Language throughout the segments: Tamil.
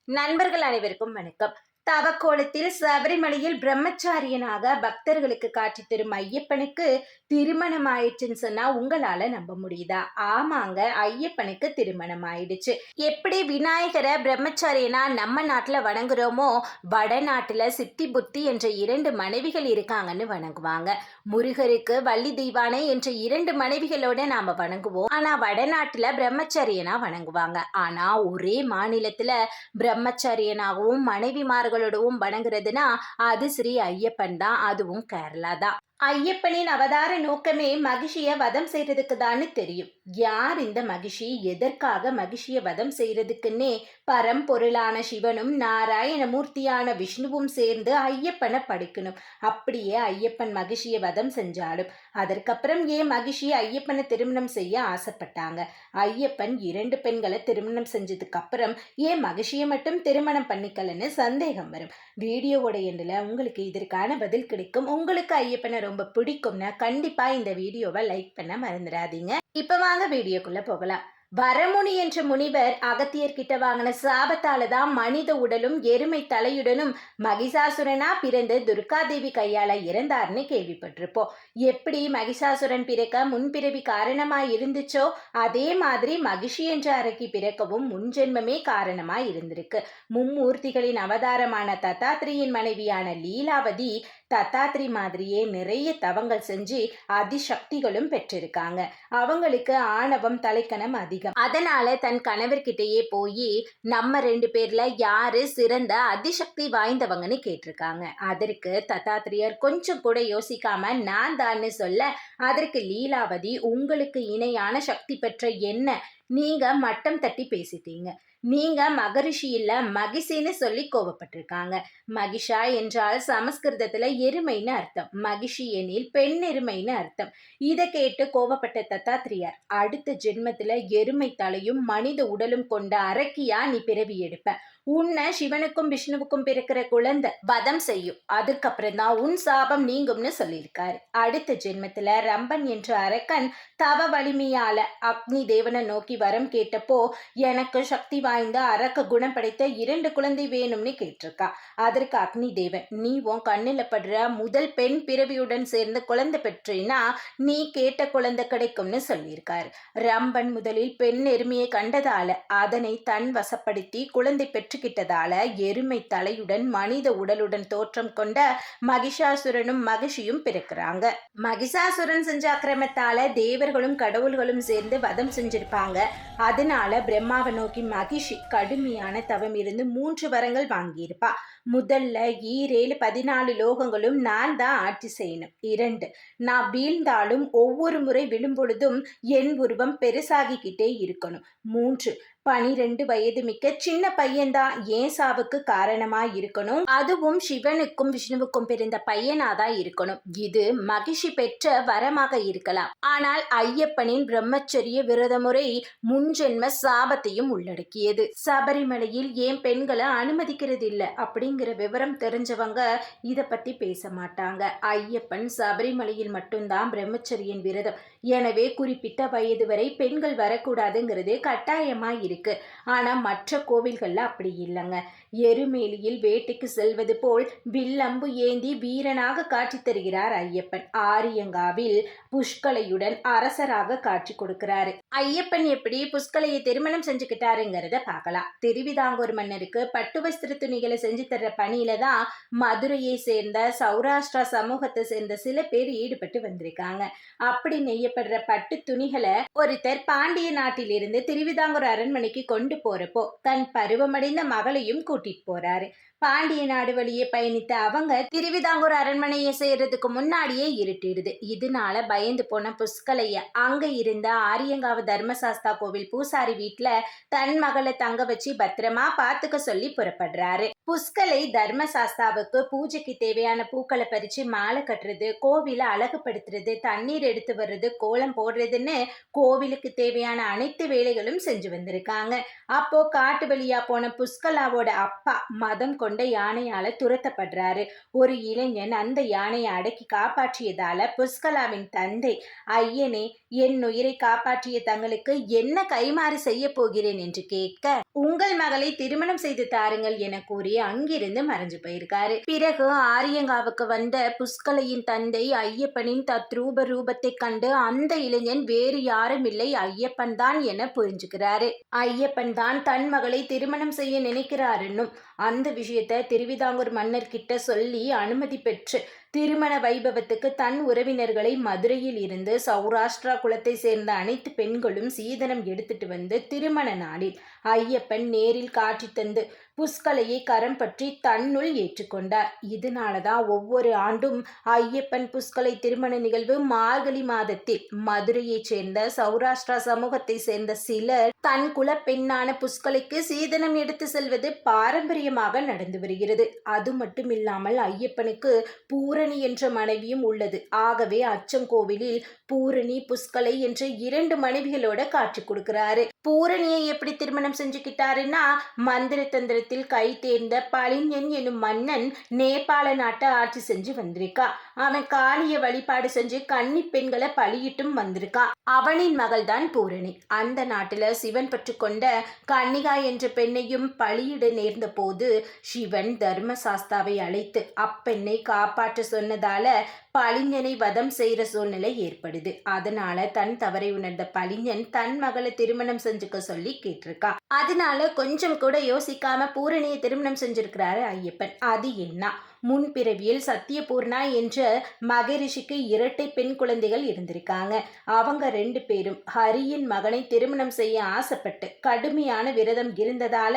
நண்பர்கள் அனைவருக்கும் வணக்கம். தவக்கோலத்தில் சபரிமலையில் பிரம்மச்சாரியனாக பக்தர்களுக்கு காட்சி தரும் ஐயப்பனுக்கு திருமணம் ஆயிடுச்சுன்னு சொன்னா உங்களால நம்ப முடியுதா? ஆமாங்க, ஐயப்பனுக்கு திருமணம் ஆயிடுச்சு. எப்படி விநாயகரை பிரம்மச்சாரியனா நம்ம நாட்டுல வணங்குறோமோ, வடநாட்டுல சித்தி புத்தி என்ற 2 மனைவிகள் இருக்காங்கன்னு வணங்குவாங்க. முருகருக்கு வள்ளி தெய்வானை என்ற 2 மனைவிகளோட நாம வணங்குவோம். ஆனா வடநாட்டுல பிரம்மச்சரியனா வணங்குவாங்க. ஆனா ஒரே மாநிலத்துல பிரம்மச்சரியனாகவும் மனைவிமார்களோடவும் வணங்குறதுனா அது ஸ்ரீ ஐயப்பன் தான். அதுவும் கேரளா தான். ஐயப்பனின் அவதார நோக்கமே மகிஷிய வதம் செய்யறதுக்கு தான்னு தெரியும். யார் இந்த மகிஷி, எதற்காக மகிஷிய வதம் செய்யறதுக்குன்னே பரம்பொருளான சிவனும் நாராயணமூர்த்தியான விஷ்ணுவும் சேர்ந்து ஐயப்பனை படிக்கணும். அப்படியே ஐயப்பன் மகிஷிய வதம் செஞ்சாலும் அதற்கப்புறம் ஏன் மகிஷி ஐயப்பனை திருமணம் செய்ய ஆசைப்பட்டாங்க? ஐயப்பன் 2 பெண்களை திருமணம் செஞ்சதுக்கு அப்புறம் ஏன் மகிஷிய மட்டும் திருமணம் பண்ணிக்கலன்னு சந்தேகம் வரும். வீடியோவோட எண்டில் உங்களுக்கு இதற்கான பதில் கிடைக்கும். உங்களுக்கு ஐயப்பனை ரொம்ப பிடிக்கும்னா கண்டிப்பா இந்த வீடியோவை லைக் பண்ண மறந்துடாதீங்க. இப்ப வாங்க வீடியோக்குள்ள போகலாம். வரமுனி என்ற முனிவர் அகத்தியர்கிட்ட வாங்கின சாபத்தால தான் மனித உடலும் எருமை தலையுடனும் மகிஷாசுரனா பிறந்து துர்காதேவி கையால இறந்தார்னு கேள்விப்பட்டிருப்போம். எப்படி மகிஷாசுரன் பிறக்க முன்பிறவி காரணமா இருந்துச்சோ அதே மாதிரி மகிஷி என்ற அரக்கி பிறக்கவும் முன்ஜென்மமே காரணமா இருந்திருக்கு. மும்மூர்த்திகளின் அவதாரமான தத்தாத்திரியின் மனைவியான லீலாவதி தத்தாத்திரி மாதிரியே நிறைய தவங்கள் செஞ்சு அதிசக்திகளும் பெற்றிருக்காங்க. அவங்களுக்கு ஆணவம் தலைக்கணம் அதிகம். அதனால தன் கணவர்கிட்டயே போய் நம்ம 2 பேர்ல யாரு சிறந்த அதிசக்தி வாய்ந்தவங்கன்னு கேட்டிருக்காங்க. அதற்கு தத்தாத்திரியர் கொஞ்சம் கூட யோசிக்காம நான் தான்னு சொல்ல, அதற்கு லீலாவதி உங்களுக்கு இணையான சக்தி பெற்ற என்ன நீங்க மட்டம் தட்டி பேசிட்டீங்க, நீங்க மகரிஷி இல்ல மகிஷின்னு சொல்லி கோவப்பட்டிருக்காங்க. மகிஷா என்றால் சமஸ்கிருதத்துல எருமைன்னு அர்த்தம், மகிஷி எனில் பெண் எருமைன்னு அர்த்தம். இதை கேட்டு கோவப்பட்ட தத்தாத்திரியார், அடுத்த ஜென்மத்துல எருமை தலையும் மனித உடலும் கொண்ட அரக்கியா நீ பிறவி எடுப்ப, உன்னை சிவனுக்கும் விஷ்ணுவுக்கும் பிறக்கிற குழந்தை வதம் செய்யும், அதுக்கப்புறம் தான் உன் சாபம் நீங்கும்னு சொல்லியிருக்காரு. அடுத்த ஜென்மத்துல ரம்பன் என்ற அரக்கன் தவ வலிமையால அக்னி தேவனை நோக்கி வரம் கேட்டப்போ எனக்கு சக்தி வாய்ந்த அரக்க குணம் படைத்த 2 குழந்தை வேணும்னு கேட்டிருக்கா. அதற்கு அக்னி தேவன், நீ உன் கண்ணில படுற முதல் பெண் பிறவியுடன் சேர்ந்து குழந்தை பெற்றினா நீ கேட்ட குழந்தை கிடைக்கும்னு சொல்லியிருக்காரு. ரம்பன் முதலில் பெண் எருமையை கண்டதால அதனை தன் வசப்படுத்தி குழந்தை பெற்றுக்கிட்டதால எருமை தலையுடன் மனித உடலுடன் தோற்றம் கொண்ட மகிஷாசுரனும் மகிஷியும் பிறக்கிறாங்க. மகிஷாசுரன் செஞ்ச அக்கிரமத்தால தேவர்களும் கடவுள்களும் சேர்ந்து வதம் செஞ்சிருப்பாங்க. அதனால பிரம்மாவை நோக்கி மகிஷி கடுமையான தவம் இருந்து 3 வரங்கள் வாங்கியிருப்பா. முதல்ல 14 லோகங்களும் நான் தான் ஆட்சி செய்யணும். 2, நான் வீழ்ந்தாலும் ஒவ்வொரு முறை விழும்பொழுதும் என் உருவம் பெருசாகிக்கிட்டே இருக்கணும். 3, 12 வயது மிக்க சின்ன பையன்தான் ஏன் சாவுக்கு காரணமா இருக்கணும், அதுவும் சிவனுக்கும் விஷ்ணுவுக்கும் பிறந்த பையனாதான் இருக்கணும். இது மகிஷி பெற்ற வரமாக இருக்கலாம். ஆனால் ஐயப்பனின் பிரம்மச்சரிய விரத முறை முன்ஜென்ம சாபத்தையும் உள்ளடக்கியது. சபரிமலையில் ஏன் பெண்களை அனுமதிக்கிறது இல்லை அப்படிங்கிற விவரம் தெரிஞ்சவங்க இத பத்தி பேச மாட்டாங்க. ஐயப்பன் சபரிமலையில் மட்டும்தான் பிரம்மச்சரியன் விரதம். எனவே குறிப்பிட்ட வயது வரை பெண்கள் வரக்கூடாதுங்கிறது கட்டாயமா இருக்கு. ஆனா மற்ற கோவில்கள்ல அப்படி இல்லைங்க. எருமேலியில் வேட்டைக்கு செல்வது போல் வில்லம்பு ஏந்தி வீரனாக காட்சி தருகிறார் ஐயப்பன். ஆரியங்காவில் புஷ்கலையுடன் அரசராக காட்சி கொடுக்கிறாரு. ஐயப்பன் எப்படி புஷ்கலையை திருமணம் செஞ்சுக்கிட்டாருங்கிறத பார்க்கலாம். திருவிதாங்கூர் மன்னருக்கு பட்டு வஸ்திர துணிகளை செஞ்சு தர்ற பணியில தான் மதுரையை சேர்ந்த சௌராஷ்டிரா சமூகத்தை சேர்ந்த சில பேர் ஈடுபட்டு வந்திருக்காங்க. அப்படி நெய்யப்படுற பட்டு துணிகளை ஒருத்தர் பாண்டிய நாட்டிலிருந்து திருவிதாங்கூர் அரண்மனைக்கு கொண்டு போறப்போ தன் பருவமடைந்த மகளையும் கூட்டிட்டு போறாரு. பாண்டிய நாடு வழியே பயணித்த அவங்க திருவிதாங்கூர் அரண்மனையை சேர்றதுக்கு முன்னாடியே இருட்டிடுது. இதனால பயந்து போன புஷ்கலைய அங்க இருந்த ஆரியங்காவு தர்மசாஸ்தா கோவில் பூசாரி வீட்டுல தன் மகளை தங்க வச்சு பத்திரமா பாத்துக்க சொல்லி புறப்படுறாரு. புஷ்கலை தர்மசாஸ்தாவுக்கு பூஜைக்கு தேவையான பூக்களை பறிச்சு மாலை கட்டுறது, கோவில அழகுபடுத்துறது, தண்ணீர் எடுத்து வர்றது, கோலம் போடுறதுன்னு கோவிலுக்கு தேவையான அனைத்து வேலைகளும் செஞ்சு வந்திருக்காங்க. இருக்காங்க. அப்போ காட்டு வழியா போன புஷ்கலாவோட அப்பா மதம் கொண்ட யானையால துரத்தப்படுறாரு. ஒரு இளைஞன் அந்த யானையை அடக்கி காப்பாற்றியதால புஷ்கலாவின் தந்தை, ஐயனே, என் உயிரை காப்பாற்றிய தங்களுக்கு என்ன கைமாறு செய்ய போகிறேன் என்று கேட்க, உங்கள் மகளை திருமணம் செய்து தாருங்கள் என கூறி அங்கிருந்து மறைஞ்சு போயிருக்காரு. பிறகு ஆரியங்காவுக்கு வந்த புஷ்கலையின் தந்தை ஐயப்பனின் தத்ரூப ரூபத்தை கண்டு அந்த இளைஞன் வேறு யாரும் இல்லை, ஐயப்பன் தான் என புரிஞ்சுக்கிறாரு. ஐயப்பன் தான் தன் மகளை திருமணம் செய்ய நினைக்கிறாருன்னும் அந்த விஷயத்த திருவிதாங்கூர் மன்னர் கிட்ட சொல்லி அனுமதி பெற்று திருமண வைபவத்துக்கு தன் உறவினர்களை மதுரையில் இருந்து சௌராஷ்டிரா குலத்தை சேர்ந்த அனைத்து பெண்களும் சீதனம் எடுத்துட்டு வந்து திருமண நாளில் ஐயப்பன் நேரில் காட்சி தந்து புஷ்கலையை கரம் பற்றி தன்னுள் ஏற்றுக்கொண்டார். இதனாலதான் ஒவ்வொரு ஆண்டும் ஐயப்பன் புஷ்கலை திருமண நிகழ்வு மார்கழி மாதத்தில் மதுரையைச் சேர்ந்த சௌராஷ்டிரா சமூகத்தை சேர்ந்த சிலர் தன் குல பெண்ணான புஷ்கலைக்கு சீதனம் எடுத்து செல்வது பாரம்பரியமாக நடந்து வருகிறது. அது மட்டுமில்லாமல் ஐயப்பனுக்கு பூரணி என்ற மனைவியும் உள்ளது. ஆகவே அச்சங்கோவிலில் பூரணி புஷ்கலை என்ற 2 மனைவிகளோட காட்சி கொடுக்கிறாரு. பூரணியை எப்படி திருமணம் செஞ்சுக்கிட்டாருன்னா, மந்திர தந்திரத்தில் கை தேர்ந்த பளிங்கன் எனும் மன்னன் நேபாள நாட்டை ஆட்சி செஞ்சு வந்திருக்கா. அவன் காளிய வழிபாடு செஞ்சு கன்னி பெண்களை பலியிட்டும் வந்திருக்கா. அவனின் மகள் தான் பூரணி. அந்த நாட்டுல சிவன் பற்று கொண்ட கன்னிகா என்ற பெண்ணையும் பலியிட நேர்ந்த போது சிவன் தர்மசாஸ்தாவை அழைத்து அப்பெண்ணை காப்பாற்ற சொன்னதால பளிங்கனை வதம் செய்யற சூழ்நிலை ஏற்படுது. அதனால தன் தவறை உணர்ந்த பளிங்கன் தன் மகளை திருமணம் செஞ்சுக்க சொல்லி கேட்டிருக்கா. அதனால கொஞ்சம் கூட யோசிக்காம பூரணியை திருமணம் செஞ்சிருக்கிறாரு ஐயப்பன். அது என்ன, முன்பிறவியில் சத்தியபூர்ணா என்ற மகரிஷிக்கு 2 பெண் குழந்தைகள் இருந்திருக்காங்க. அவங்க 2 பேரும் ஹரியின் மகனை திருமணம் செய்ய ஆசைப்பட்டு கடுமையான விரதம் இருந்ததால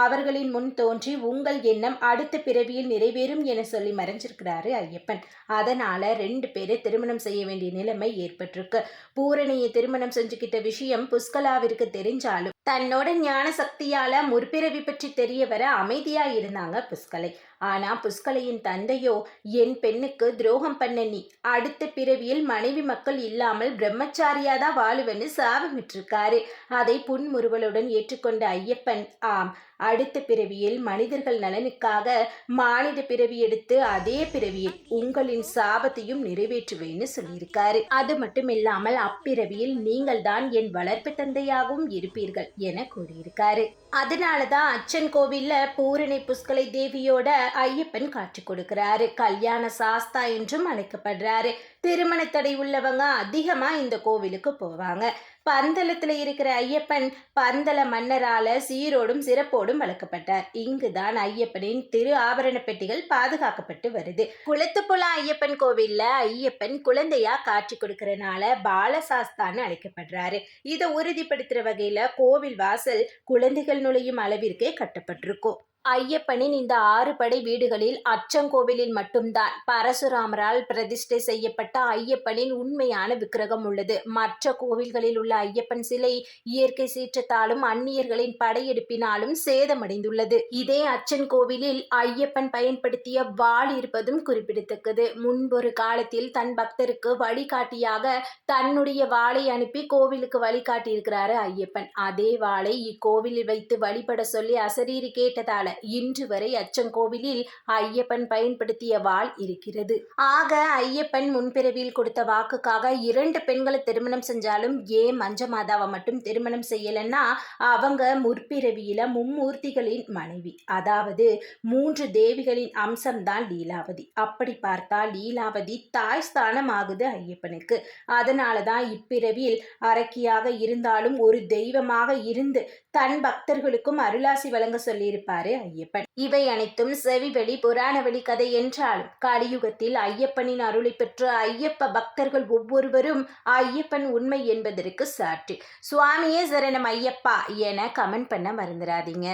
அவர்களின் முன் தோன்றி உங்கள் எண்ணம் அடுத்த பிறவியில் நிறைவேறும் என சொல்லி மறைஞ்சிருக்கிறாரு ஐயப்பன். அதனால 2 பேரை திருமணம் செய்ய வேண்டிய நிலைமை ஏற்பட்டிருக்கு. பூரணியை திருமணம் செஞ்சுக்கிட்ட விஷயம் புஷ்கலாவிற்கு தெரிஞ்சாலும் தன்னோட ஞான சக்தியால முற்பிறவி பற்றி தெரிய வர அமைதியா இருந்தாங்க புஷ்கலை. ஆனா புஷ்கலையின் தந்தையோ, என் பெண்ணுக்கு துரோகம் பண்ண நீ அடுத்த பிறவியில் மனைவி மக்கள் இல்லாமல் பிரம்மச்சாரியாதான் வாழுவன்னு சாபமிட்டிருக்காரு. அதை புன்முறுவலுடன் ஏற்றுக்கொண்ட ஐயப்பன், ஆம், அடுத்த பிறவியில் மனிதர்கள் நலனுக்காக மானிட பிறவி எடுத்து அதே பிறவியில் உங்களின் சாபத்தையும் நிறைவேற்றுவேன்னு சொல்லியிருக்காரு. அது மட்டும் இல்லாமல் அப்பிறவியில் நீங்கள் தான் என் வளர்ப்பு தந்தையாகவும் இருப்பீர்கள் என கூறியிருக்காரு. அதனாலதான் அச்சன் கோவில்ல பூரணி புஷ்கலை தேவியோட ஐயப்பன் காட்சி கொடுக்கிறாரு. கல்யாண சாஸ்தா என்றும் அழைக்கப்படுறாரு. திருமண தடை உள்ளவங்க அதிகமா இந்த கோவிலுக்கு போவாங்க. பந்தளத்துல இருக்கிற ஐயப்பன் பந்தள மன்னரால சீரோடும் சிறப்போடும் வளர்க்கப்பட்டார். இங்குதான் ஐயப்பனின் திரு ஆபரண பெட்டிகள் பாதுகாக்கப்பட்டு வருது. குளத்துப்புல ஐயப்பன் கோவில்ல ஐயப்பன் குழந்தையா காட்சி கொடுக்கறனால பாலசாஸ்தான்னு அழைக்கப்படுறாரு. இதை உறுதிப்படுத்துற வகையில கோவில் வாசல் குழந்தைகள் நுழையும் அளவிற்கே கட்டப்பட்டிருக்கும். ஐயப்பனின் இந்த 6 படை வீடுகளில் அச்சங்கோவிலில் மட்டும்தான் பரசுராமரால் பிரதிஷ்டை செய்யப்பட்ட ஐயப்பனின் உண்மையான விக்கிரகம் உள்ளது. மற்ற கோவில்களில் உள்ள ஐயப்பன் சிலை இயற்கை சீற்றத்தாலும் அந்நியர்களின் படையெடுப்பினாலும் சேதமடைந்துள்ளது. இதே அச்சன் கோவிலில் ஐயப்பன் பயன்படுத்திய வாள் இருப்பதும் குறிப்பிடத்தக்கது. முன்பொரு காலத்தில் தன் பக்தருக்கு வழிகாட்டியாக தன்னுடைய வாளை அனுப்பி கோவிலுக்கு வழிகாட்டியிருக்கிறாரு ஐயப்பன். அதே வாளை இக்கோவிலில் வைத்து வழிபட சொல்லி அசரீரி கேட்டதால இன்று வரை அச்சங்கோவிலில் ஐயப்பன் பயன்படுத்திய வாள் இருக்கிறது. ஆக ஐயப்பன் முன்பிறவியில் கொடுத்த வாக்குக்காக 2 பெண்களை திருமணம் செஞ்சாலும் ஏன் மஞ்ச மாதாவை மட்டும் திருமணம் செய்யலன்னா, அவங்க முற்பிறவியில மும்மூர்த்திகளின் மனைவி, அதாவது 3 தேவிகளின் அம்சம்தான் லீலாவதி. அப்படி பார்த்தா லீலாவதி தாய் ஸ்தானம் ஆகுது ஐயப்பனுக்கு. அதனாலதான் இப்பிறவியில் அரக்கியாக இருந்தாலும் ஒரு தெய்வமாக இருந்து தன் பக்தர்களுக்கும் அருளாசி வழங்க சொல்லியிருப்பாரு ஐயப்பன். இவை அனைத்தும் செவிவெளி புராணவெளி கதை என்றாலும் கலியுகத்தில் ஐயப்பனின் அருளை பெற்ற ஐயப்ப பக்தர்கள் ஒவ்வொருவரும் ஐயப்பன் உண்மை என்பதற்கு சாட்சி. சுவாமியே சரணம் ஐயப்பா என கமெண்ட் பண்ண மறந்துடாதீங்க.